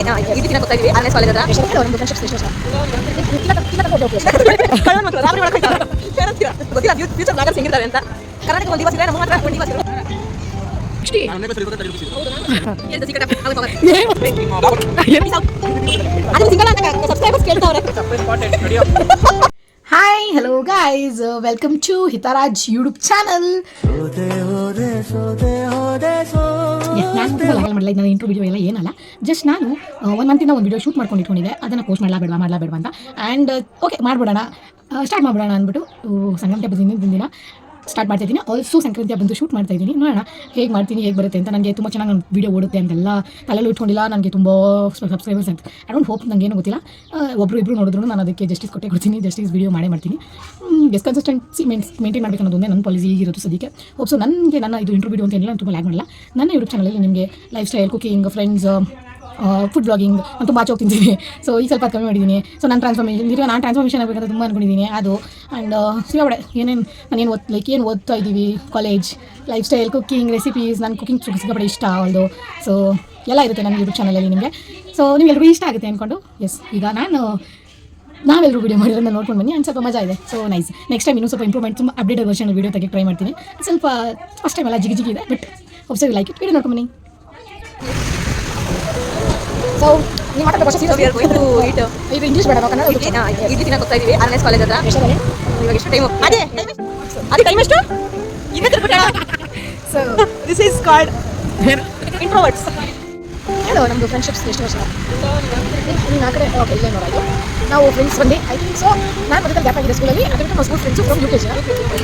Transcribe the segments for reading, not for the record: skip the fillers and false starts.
ಇದಕ್ಕಿನ ಗೊತ್ತಾ ಇದೀವಿ RS college ಹತ್ರ ಒಂದು ಫ್ರೆಂಡ್ಶಿಪ್ ಸ್ಟೇಷನ್ ರಾತ್ರಿ ಒಳಗೆ ಗೊತ್ತಿಲ್ಲ ಫ್ಯೂಚರ್ ಬ್ಲಾಗರ್ಸ್ ಹೆಂಗಿರ್ತಾರೆ ಅಂತ ಕರ್ನಾಟಕ ಒಂದು ದಿವಸ ಇದೆ ನಮ್ಮ ಮಾತ್ರ ಒಂದು ದಿವಸ hi hello guys welcome to Hitaraj YouTube channel. ನಾನು ಇಂಟ್ರೋ ವಿಡಿಯೋ ಎಲ್ಲ ಏನಲ್ಲ, ಜಸ್ಟ್ ನಾನು 1 ಮಂತಿಂದ ಒಂದು ವಿಡಿಯೋ ಶೂಟ್ ಮಾಡ್ಕೊಂಡು ಇಟ್ಕೊಂಡಿದ್ದೆ, ಅದನ್ನು ಪೋಸ್ಟ್ ಮಾಡಬೇಡ ಅಂತ. ಆ್ಯಂಡ್ ಓಕೆ ಮಾಡ್ಬಿಡೋಣ, ಸ್ಟಾರ್ಟ್ ಮಾಡ್ಬಿಡೋಣ ಅಂದ್ಬಿಟ್ಟು ಸಂಕ್ರಾಂತಿ ಹಬ್ಬದ ಹಿಂದಿನ ದಿನ ಸ್ಟಾರ್ಟ್ ಮಾಡ್ತಾ ಇದ್ದೀನಿ. ಆಲ್ಸೋ ಸಂಕ್ರಾಂತಿ ಹಬ್ಬಂದು ಶೂಟ್ ಮಾಡ್ತಾ ಇದ್ದೀನಿ. ನೋಡೋಣ ಹೇಗೆ ಮಾಡ್ತೀನಿ, ಹೇಗೆ ಬರುತ್ತೆ ಅಂತ. ನನಗೆ ತುಂಬ ಚೆನ್ನಾಗಿ ನನ್ನ ವೀಡಿಯೋ ಓಡುತ್ತೆ ಅಂತೆಲ್ಲ ತಲೆಯಲ್ಲಿ ಇಟ್ಕೊಂಡಿಲ್ಲ. ನನಗೆ ತುಂಬ ಸಬ್ಸ್ಕ್ರೈಬರ್ಸ್ ಅಂತ ಐ ಡೋಂಟ್ ಹೋಪ್, ನನಗೇನು ಗೊತ್ತಿಲ್ಲ. ಇಬ್ಬರು ನೋಡಿದ್ರು ನಾನು ಅದಕ್ಕೆ ಜಸ್ಟಿಸ್ ಕೊಡ್ತೀನಿ. ಜಸ್ಟಿಸ್ ವೀಡಿಯೋ ಮಾಡ್ತೀನಿ. ಕನ್ಸಿಸ್ಟೆನ್ಸಿ ಮೇಂಟೈನ್ ಮಾಡಬೇಕು ಅನ್ನೋದೊಂದೇ ನನ್ನ ಪಾಲಿಸಿ ಇರೋದು ಸದ್ಯಕ್ಕೆ. ಹೋಪ್ಸೋ ನನಗೆ ನನ್ನ ಇದು ಇಂಟರ್ವ್ಯೂ ಅಂತ ಏನಿಲ್ಲ, ನಾನು ತುಂಬ ಲ್ಯಾಗ್ ಮಾಡಲ್ಲ. ನನ್ನ ಯೂಟ್ಯೂಬ್ ಚಾನಲಲ್ಲಿ ನಿಮಗೆ life style, cooking, friends, food blogging ನಾನು ತುಂಬ ಆಚೆ ಹೋಗ್ತಿದ್ದೀನಿ. ಸೊ ಈಗ ಸ್ವಲ್ಪ ಕಮ್ಮಿ ಮಾಡಿದ್ದೀನಿ. ಸೊ ನಾನು ಟ್ರಾನ್ಸ್ಫಾರ್ಮೇಷನ್ ಆಗಬೇಕಂತ ತುಂಬ ಅಂದ್ಕೊಂಡಿದ್ದೀನಿ. ಅದು ಆ್ಯಂಡ್ ಸಿಗೋಬಡೆ ನಾನೇನು ಏನು ಓದ್ತಾ ಇದ್ದೀವಿ, college, life style, cooking, recipes. ನಾನು ಕುಕಿಂಗ್ ಸಿಗೋಬಡೆ ಇಷ್ಟ ಅವಳದು. ಸೊ ಎಲ್ಲ ಇರುತ್ತೆ ನನ್ನ ಯೂಟ್ಯೂಬ್ ಚಾನಲಲ್ಲಿ ನಿಮಗೆ. ಸೊ ನಿಮಗೆಲ್ಲರೂ ಇಷ್ಟ ಆಗುತ್ತೆ ಅಂದ್ಕೊಂಡು ಈಗ ನಾವೆಲ್ಲರೂ ವೀಡಿಯೋ ಮಾಡಿರೋದನ್ನ ನೋಡ್ಕೊಂಡು ಬನ್ನಿ. ಆ್ಯಂಡ್ ಸ್ವಲ್ಪ ಮಜಾ ಇದೆ. So nice. ನೆಕ್ಸ್ಟ್ ಟೈಮ್ ಇನ್ನೂ ಸ್ವಲ್ಪ ಇಂಪ್ರೂವ್ಮೆಂಟ್, ತುಂಬ ಅಪ್ಡೇಟೆಡ್ ವರ್ಷನ್ ವೀಡಿಯೋ ತೆಗೆ ಟ್ರೈ ಮಾಡ್ತೀನಿ. ಸ್ವಲ್ಪ ಫಸ್ಟ್ ಟೈಮ್ ಎಲ್ಲ ಜಿಗಿ ಇದೆ, but hopes you like it. Video ನೋಡ್ಕೊಂಡು ಬನ್ನಿ. ಸೊ ನೀವು ಮಾತಾಡೋ ಭಾಷೆ ಇದು ಇಂಗ್ಲೀಷ್ ಬೇಡ, ಕನ್ನಡ ಇದಕ್ಕಿನ ಗೊತ್ತಾ ಇದೀವಿ ಆರ್ಎಸ್ ಕಾಲೇಜ್ ಹತ್ರ ಇವಾಗ ಎಷ್ಟು ಟೈಮ್ ಅದೇ ಟೈಮ್ ಎಷ್ಟು ಸೊ ದಿಸ್ ಈಸ್ ಕಾಲ್ಡ್ ಇಂಟ್ರೋವರ್ಟ್ಸ್. ಹೇಳೋ ನಮ್ಮದು ಫ್ರೆಂಡ್ಶಿಪ್ಸ್ ಎಷ್ಟು ವರ್ಷ ನೀನು ಆ ಕಡೆ ಓಕೆ ಇಲ್ಲೇ ನೋಡಾಯಿತು. ನಾವು ಫ್ರೆಂಡ್ಸ್ ಬಂದು ಐ ಥಿಂಕ್ ಸೊ ನಾನು ಮೊದಲು ಗ್ಯಾಪ್ ಆಗಿದೆ ಸ್ಕೂಲಲ್ಲಿ. ಅದು ಬಿಟ್ಟು ನಮ್ಮ school friends from UKG.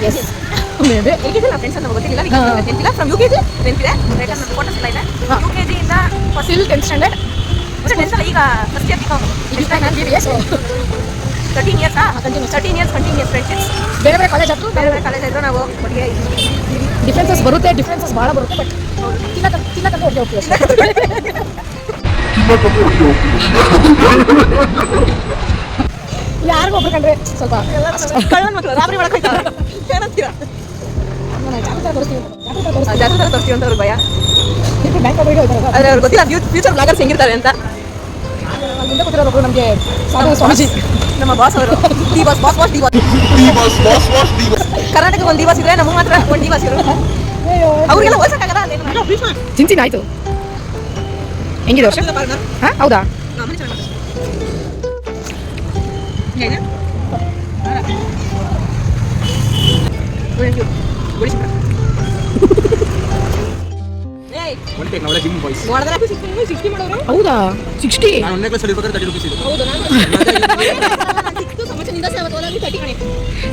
Yes maybe LKG friends ಅಂತ ಗೊತ್ತಿಲ್ಲ, ನೆನಪಿಲ್ಲ. ಫ್ರಮ್ UKG ನೆನಪಿದೆ, ನನ್ನ ಫೋಟೋಸ್ ಎಲ್ಲ ಇದೆ. UKG ಇಂದ ಫಸ್ಟಿಲ್ 10th ಸ್ಟ್ಯಾಂಡರ್ಡ್ ಈಗ first year BBS 13 years continuous friendships. ಬೇರೆ ಕಾಲೇಜ್ ಆಯ್ತು, ಬೇರೆ ಕಾಲೇಜ್ ಇದ್ರು ನಾವು ಒಟ್ಟಿಗೆ. ಡಿಫ್ರೆನ್ಸಸ್ ಭಾಳ ಬರುತ್ತೆ, ಬಟ್ ತಿನ್ನಕಂತ ಒಟ್ಟಿಗೆ ಹೋಗ್ತೀವಿ ಅಷ್ಟೇ. ಯಾರಿಗೂ ಒಬ್ರು ಕಂಡ್ರೆ ಸ್ವಲ್ಪ ಕಳ್ಳನ ಮಕ್ಕಳು ರಾತ್ರಿ ಒಳಗೆ ಏನಂತೀರಾ, ಜಾಸ್ತಿ ಥರ ತೋರಿಸ್ತೀವಿ ಅಂತ ಅವ್ರಿಗೆ ಭಯ. ಆದರೆ ಅವ್ರಿಗೆ ಗೊತ್ತಿಲ್ಲ ಫ್ಯೂಚರ್ ಬ್ಲಾಗರ್ಸ್ ಹೆಂಗಿರ್ತಾರೆ ಅಂತ. ಮುಂದೆ ಗೊತ್ತಿರೋದು ನಮಗೆ ಸ್ವಾಮೀಜಿ, ನಮ್ಮ ಬಾಸ್ ಅವರು ಡಿ ಬಾಸ್ ಕರ್ನಾಟಕ ಒಂದು ದಿವಸ ಇದ್ರೆ ನಮಗೆ ಮಾತ್ರ ಒಂದು ದಿವಸ ಇರೋದು. ಅವ್ರಿಗೆಲ್ಲ ಹೋಲ್ಸಕ್ಕಾಗಲ್ಲ. ಚಿಂಚಿನ ಆಯಿತು. ಹೆಂಗಿದೆ ವರ್ಷ? ಹಾಂ ಹೌದಾ? ಹೌದಾ? 60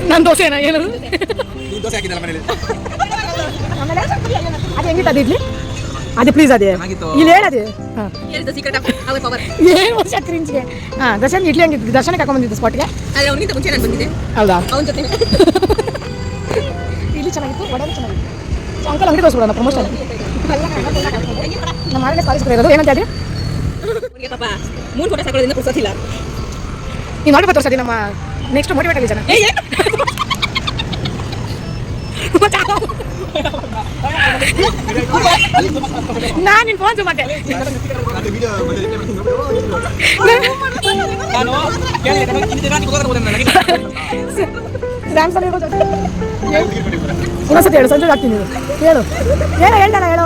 ನಾನು ದೋಸೆನಾ ಏನು ಅದು ಹೆಂಗಿತ್ತು? ಅದು ಇಡ್ಲಿ ಅದೇ ಪ್ಲೀಸ್ ಅದೇ ಇಲ್ಲಿ ಹೇಳದೆ ಏನು ವರ್ಷ ಕ್ರಿಂಜ್ಗೆ. ಹಾಂ ದರ್ಶನ್ ಇಡ್ಲಿ ಹಂಗಿತ್ತು. ದರ್ಶನ ಕರ್ಕೊಂಡ್ಬಂದಿದ್ದು ಸ್ಪಾಟ್ಗೆ. ಅವನಿಗಿಂತ ಮುಂಚೆ ನಾನು ಬಂದಿದ್ದೆ. ಹೌದಾ? ಅವನ ಜೊತೆ ಇಡ್ಲಿ ಚೆನ್ನಾಗಿತ್ತು, ವಡೆ ಚೆನ್ನಾಗಿತ್ತು. ಅಂಕಲ್ ಅಂಗಡಿ ತೋರಿಸ್ಬಿಡೋಣ ಪ್ರಮೋಷನ್. ನಮ್ಮ ಆರ್ಎಸ್ ಕಾಲೇಜ್ ಇರೋದು ಏನಂತ ಹೇಳಿ ಪಾಪ 3 ಫೋಟೋ ಸಾಕೊಳ್ಳೋದ್ರಿಂದ ಪುರ್ಸೋತಿಲ್ಲ. ನೀವು ಮಾಡಿ ತೋರಿಸೋದಿ ನಮ್ಮ ನೆಕ್ಸ್ಟ್ ಮೋಟಿವೇಟ್ ಆಗಿ ಜನ. ನಾನು ನಿನ್ನ ಫೋನ್ ಮತ್ತೆ ಇನ್ನೊಂದ್ಸತಿ ಹೇಳು, ಸಂಜೆ ಆಗ್ತೀನಿ. ಹೇಳು ಹೇಳ್ತಾನ ಹೇಳು.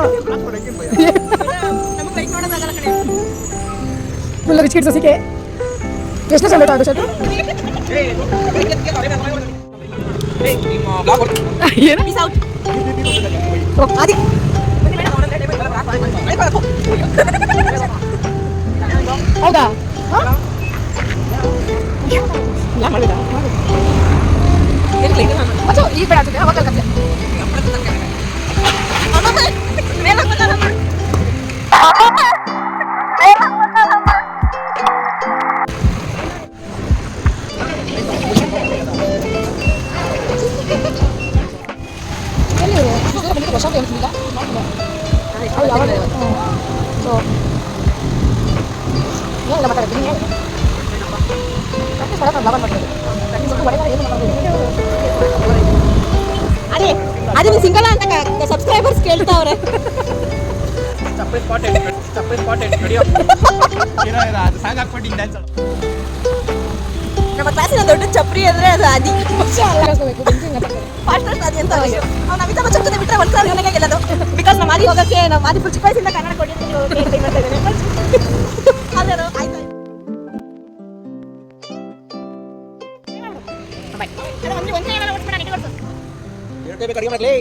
ಫುಲ್ ರಿಚ್ ಕಿಡ್ಸ್ ಸಿಕ್ಕೆ ಎಷ್ಟು ಚಂದ ಆಗುತ್ತೆ ಸರ್. ಹೌದಾ? ಈ ಬೇಡ ಆಗ್ತದೆ ಅವಾಗ ಕತೆ. ವರ್ಷ ಹೇಳ್ತಿಲ್ಲ ಸೊ ಏನಿಲ್ಲ ಮಾತಾಡ್ತೀನಿ. ಅದೇ ಅದು ನೀವು ಸಿಂಗಲ್ ಅಂತ ಸಬ್ಸ್ಕ್ರೈಬರ್ಸ್ ಕೇಳ್ತಾವ್ರೆ. ಚಪ್ಪಲಿ ಸ್ಪಾಟ್ ನಡಿಯೋ ಏನೋ ಅದು ಸಾಂಗ್ ಹಾಕ್ಬಿಟ್ಟು ಡ್ಯಾನ್ಸ್ ನಮ್ಮ ಕ್ಲಾಸಿನ ದೊಡ್ಡ ಚಪ್ರಿ ಅಂದ್ರೆ ಅದು ಆದಿ ಫಾಸ್ಟ್ ಆದಿ ಅಂತ ಅವ್ನು ಅಮಿತಾಬ್ ಬಚ್ಚನ್ ಬಿಟ್ಟರೆ ಒಂದು ಸಾರಿ ನನಗೆ ಗೆಲ್ಲೋದು ಬಿಕಾಸ್ ನಮ್ಮ ಆದಿ ಹೋಗೋಕ್ಕೆ ನಮ್ಮ ಆದಿ ಫುಲ್ ಚಿಕ್ಕ ವಯಸ್ಸಿಂದ ಕನ್ನಡ ಕೊಟ್ಟಿದ್ದು ಅದೇನೋ ಆಯ್ತು ಹೇಳ್ಕೋಬೇಕು ಅಡುಗೆ ಮಾಡಲಿ